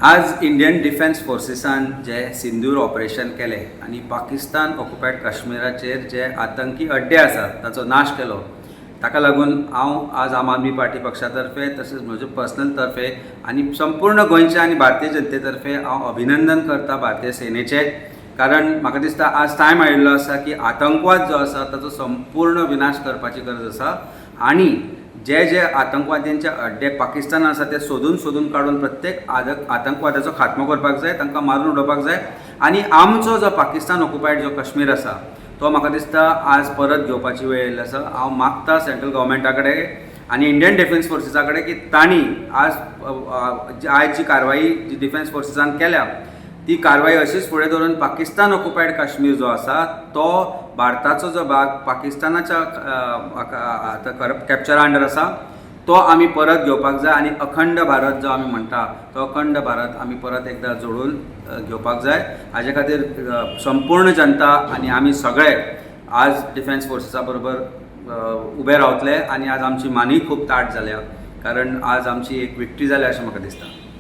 आज Indian defence फोर्सेसान जे सिंदूर operation केलें आनी पाकिस्तान ऑक्युपायड काश्मीराचेर जे आतंकी अड्डे आसात ताचो नाश केलो, ताका लागून हांव आज आम आदमी पार्टी पक्षातर्फे तशेंच म्हजे पर्सनल तर्फे आनी संपूर्ण गोंयचे आनी भारतीय जनते तर्फे हांव अभिनंदन करता भारतीय सेनेचें. कारण म्हाका दिसता आज टायम आयिल्लो आसा की आतंकवाद जो आसा ताचो संपूर्ण विनाश करपाची गरज आसा आनी जे जे आतंकवाद्यांचे अड्डे पाकिस्तान आसा ते सोदून काडून प्रत्येक आतंकवादाचो खात्मो करपाक जाय, तांकां मारून उडोवपाक जाय. आनी आमचो जो पाकिस्तान ऑक्युपायड जो काश्मीर आसा तो म्हाका दिसता आज परत घेवपाची वेळ येयल्ली आसा. हांव मागता सेंट्रल गव्हर्मेंटा कडेन आनी इंडियन डिफेन्स फोर्सेसा कडेन की तांणी आज जी कारवाई जी डिफेन्स फोर्सेसान केल्या ती कारवाई अशीच फुडें धरून पाकिस्तान ऑक्युपायड काश्मीर जो आसा तो भारताचो जो भाग पाकिस्तानाच्या कॅप्चरा अंडर आसा तो आमी परत घेवपाक जाय आनी अखंड भारत जो आमी म्हणटा तो अखंड भारत आमी परत एकदा जोडून घेवपाक जाय. हाजे खातीर संपूर्ण जनता आनी आमी सगळे आज डिफेन्स फोर्सेसा बरोबर उबे रावतले आनी आज आमची मानूय खूब ताट जाल्या कारण आज आमची एक विक्ट्री जाल्या अशें म्हाका दिसता.